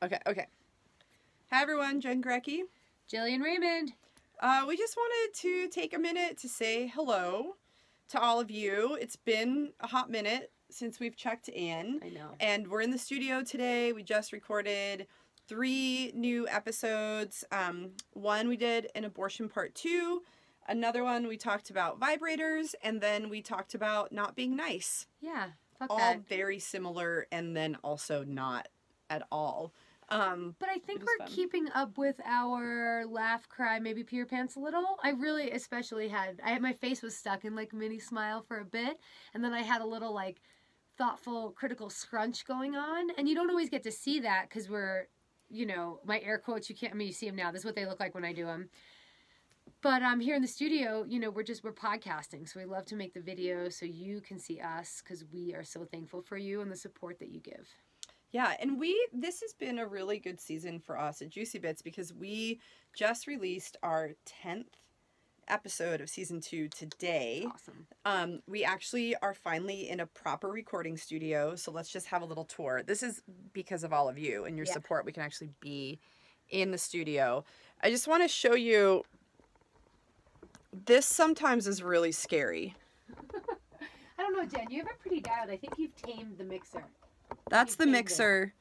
Okay, okay. Hi everyone, Jen Grecki. Jillian Raymond. We just wanted to take a minute to say hello to all of you. It's been a hot minute since we've checked in. I know. And we're in the studio today. We just recorded 3 new episodes. One we did an abortion part 2. Another one we talked about vibrators. And then we talked about not being nice. Yeah, fuck all that. very similar and then also not at all. But I think we're keeping up with our laugh, cry, maybe pee your pants a little. I really especially had my face was stuck in like a mini smile for a bit, and then I had a little like thoughtful, critical scrunch going on, and you don't always get to see that because we're, you know, my air quotes. You see them now. This is what they look like when I do them. But here in the studio, you know, we're podcasting, so we love to make the video so you can see us because we are so thankful for you and the support that you give. Yeah, and this has been a really good season for us at Juicy Bits because we just released our 10th episode of season 2 today. Awesome. We actually are finally in a proper recording studio, so let's just have a little tour. This is because of all of you and your support. We can actually be in the studio. I just want to show you, this sometimes is really scary. I don't know, Jen, you have it pretty dialed. I think you've tamed the mixer. That's the mixer.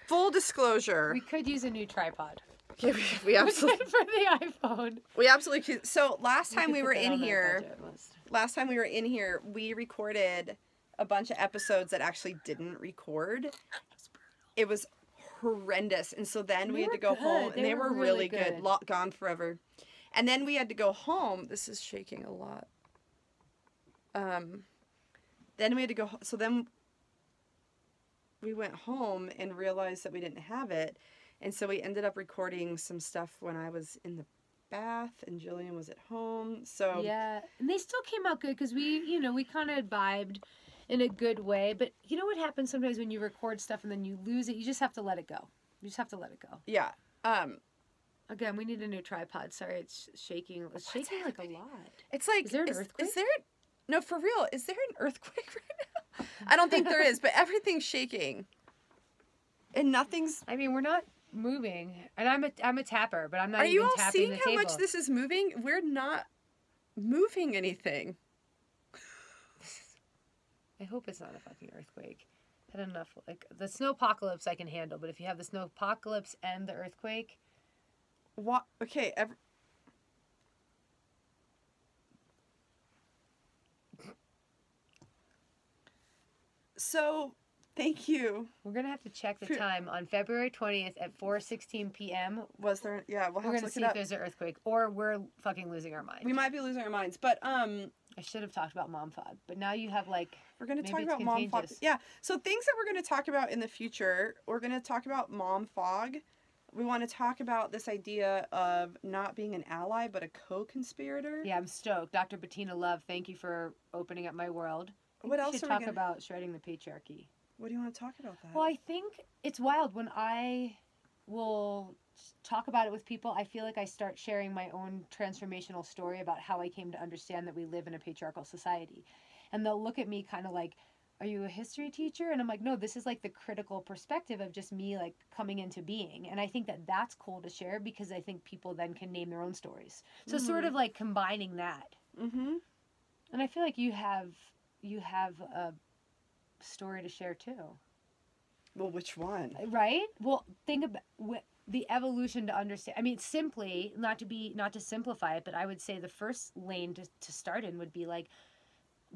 Full disclosure. We could use a new tripod. Yeah, we absolutely for the iPhone. We absolutely could. So last time we were in here, we recorded a bunch of episodes that actually didn't record. It was horrendous, and so then we had to go home, and they were really good. Gone forever. And then we had to go home. This is shaking a lot. Then we had to go. So then we went home and realized that we didn't have it. And so we ended up recording some stuff when I was in the bath and Jillian was at home. So yeah, and they still came out good because we kind of vibed in a good way. But you know what happens sometimes when you record stuff and then you lose it? You just have to let it go. You just have to let it go. Yeah. Again, we need a new tripod. Sorry, it's shaking. It's shaking like a lot. It's like, is there an earthquake? No, for real. Is there an earthquake right now? I don't think there is, but everything's shaking. And nothing's... I mean, we're not moving. And I'm a tapper, but I'm not even tapping the table. Are you all seeing how much this is moving? We're not moving anything. I hope it's not a fucking earthquake. I had enough. Like, the snowpocalypse I can handle, but if you have the snowpocalypse and the earthquake... What? Okay. So, thank you. We're gonna have to check the time on February 20th at 4:16 p.m. Was there? Yeah, we're gonna see if there's an earthquake, or we're fucking losing our minds. We might be losing our minds, but I should have talked about mom fog, but now you have like. We're gonna talk about mom fog. Yeah. So things that we're gonna talk about in the future. We're gonna talk about mom fog. We want to talk about this idea of not being an ally, but a co-conspirator. Yeah, I'm stoked. Dr. Bettina Love, thank you for opening up my world. What else are we talk about? Shredding the patriarchy. What do you want to talk about that? Well, I think it's wild when I will talk about it with people. I feel like I start sharing my own transformational story about how I came to understand that we live in a patriarchal society. And they'll look at me kind of like, are you a history teacher? And I'm like, no, this is like the critical perspective of just me like coming into being. And I think that that's cool to share because I think people then can name their own stories. So sort of like combining that. Mm-hmm. And I feel like you have a story to share too. Well, which one? Right? Well, think about the evolution to understand. I mean, simply, not to simplify it, but I would say the first lane to start in would be like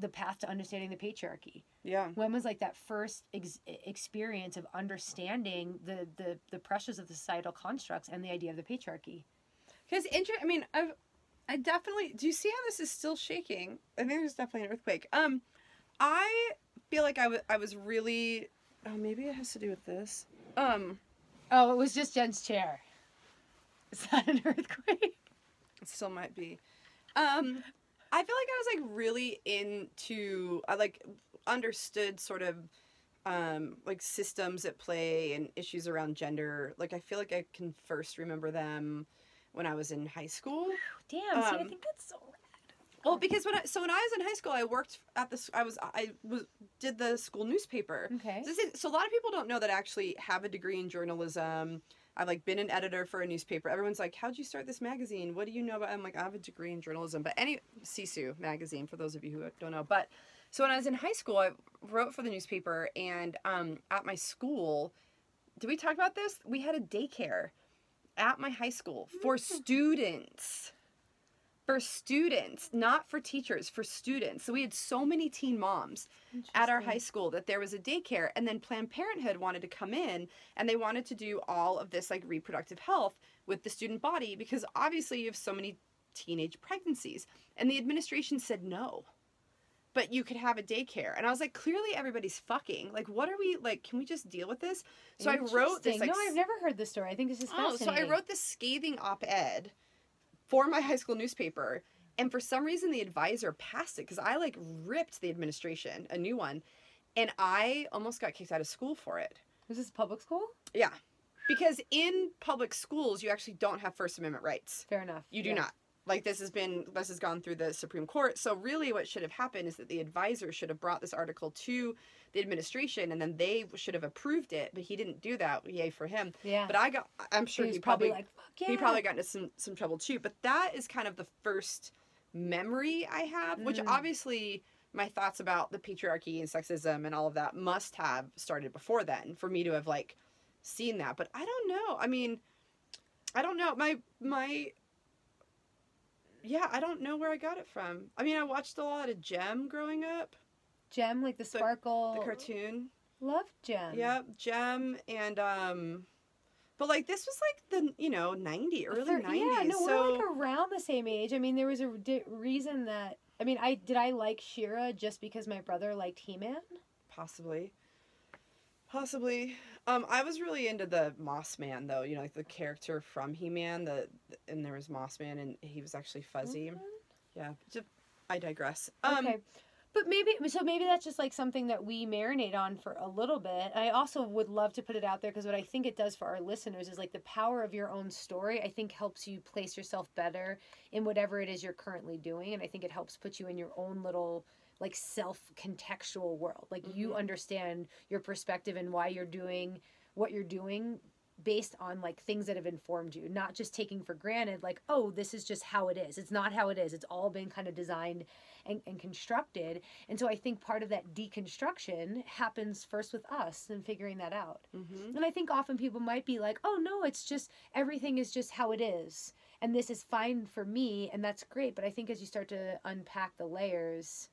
the path to understanding the patriarchy. Yeah. When was like that first experience of understanding the pressures of the societal constructs and the idea of the patriarchy? Because I mean, I definitely. Do you see how this is still shaking? I think there's definitely an earthquake. I feel like I was really. Oh, maybe it has to do with this. Oh, it was just Jen's chair. Is that an earthquake? It still might be. I feel like I was like really into. I like understood sort of like systems at play and issues around gender. Like I feel like I can first remember them when I was in high school. Damn, see, I think that's so rad. Well, because when I was in high school, I worked at did the school newspaper. Okay. So a lot of people don't know that I actually have a degree in journalism. I've like been an editor for a newspaper. Everyone's like, "How'd you start this magazine? What do you know about?" I'm like, "I have a degree in journalism." But Sisu magazine, for those of you who don't know. But so when I was in high school, I wrote for the newspaper, and at my school, did we talk about this? We had a daycare at my high school for students. For students, not for teachers, for students. So we had so many teen moms at our high school that there was a daycare, and then Planned Parenthood wanted to come in, and they wanted to do all of this like reproductive health with the student body, because obviously you have so many teenage pregnancies, and the administration said no. But you could have a daycare. And I was like, clearly everybody's fucking. Like, what are we, like, can we just deal with this? So I wrote this, like... No, I've never heard this story. I think this is fascinating. So I wrote this scathing op-ed for my high school newspaper, and for some reason the advisor passed it, because I like ripped the administration a new one, and I almost got kicked out of school for it. Was this public school? Yeah, because in public schools you actually don't have First Amendment rights. Fair enough. You do not. Like, this has gone through the Supreme Court. So really what should have happened is that the advisor should have brought this article to the administration, and then they should have approved it, but he didn't do that. Yay for him. Yeah. But I'm sure he probably like, fuck yeah. He probably got into some trouble too. But that is kind of the first memory I have, which obviously my thoughts about the patriarchy and sexism and all of that must have started before then for me to have like seen that. But I don't know. I mean, I don't know. I don't know where I got it from. I mean, I watched a lot of Gem growing up. Gem, like the Sparkle. The cartoon. Love Gem. Yep, Gem, and but like this was like the 90s, early 90s. Yeah, no, we're like around the same age. I mean, there was a reason that I like She-Ra just because my brother liked He-Man? Possibly. I was really into the Moss Man though, like the character from He-Man, and there was Moss Man and he was actually fuzzy. Okay. Yeah. I digress. Okay. But maybe that's just like something that we marinate on for a little bit. I also would love to put it out there, because what I think it does for our listeners is like the power of your own story, I think helps you place yourself better in whatever it is you're currently doing. And I think it helps put you in your own little like self-contextual world. Like you understand your perspective and why you're doing what you're doing based on like things that have informed you, not just taking for granted like, oh, this is just how it is. It's not how it is. It's all been kind of designed and constructed. And so I think part of that deconstruction happens first with us and figuring that out. And I think often people might be like, oh no, it's just, everything is just how it is. And this is fine for me. And that's great. But I think as you start to unpack the layers,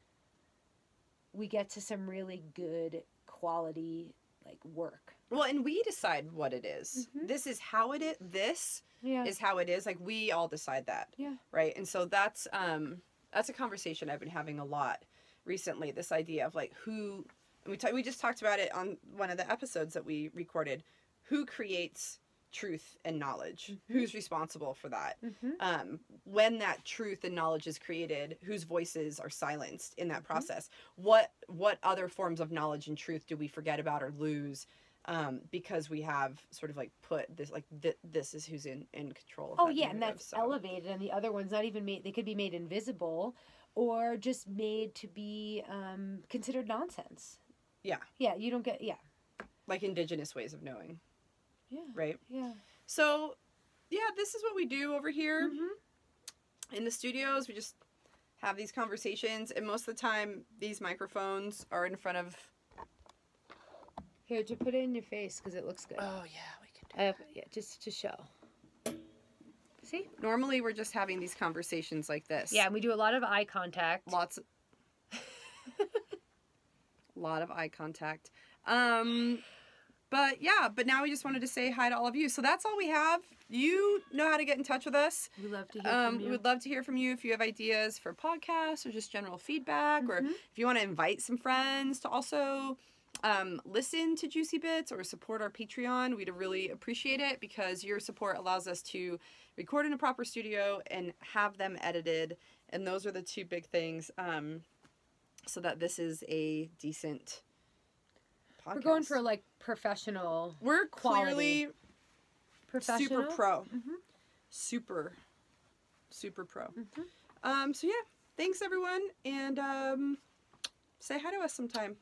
we get to some really good quality like work. Well, and we decide what it is. This is how it is. This is how it is. Like we all decide that. Yeah. Right. And so that's a conversation I've been having a lot recently. This idea of like who, and we just talked about it on one of the episodes that we recorded. Who creates truth and knowledge? Who's responsible for that? When that truth and knowledge is created, whose voices are silenced in that process? What other forms of knowledge and truth do we forget about or lose? Because we have sort of like put this, like this is who's in control of that narrative, and that's elevated, and the other one's not even made, they could be made invisible or just made to be considered nonsense. Yeah, you don't get, like indigenous ways of knowing. Right? Yeah. So, this is what we do over here in the studios. We just have these conversations, and most of the time these microphones are in front of... Here, to put it in your face, because it looks good. Oh, yeah, we can do that. Just to show. See? Normally, we're just having these conversations like this. Yeah, and we do a lot of eye contact. Lots of... lot of eye contact. But now we just wanted to say hi to all of you. So that's all we have. You know how to get in touch with us. We love to hear from you. We would love to hear from you if you have ideas for podcasts or just general feedback, or if you want to invite some friends to also... listen to Juicy Bits or support our Patreon. We'd really appreciate it, because your support allows us to record in a proper studio and have them edited. And those are the two big things, so that this is a decent podcast. We're going for like professional. We're quality. Clearly Professional. super pro. Super pro. So yeah. thanks everyone, and say hi to us sometime.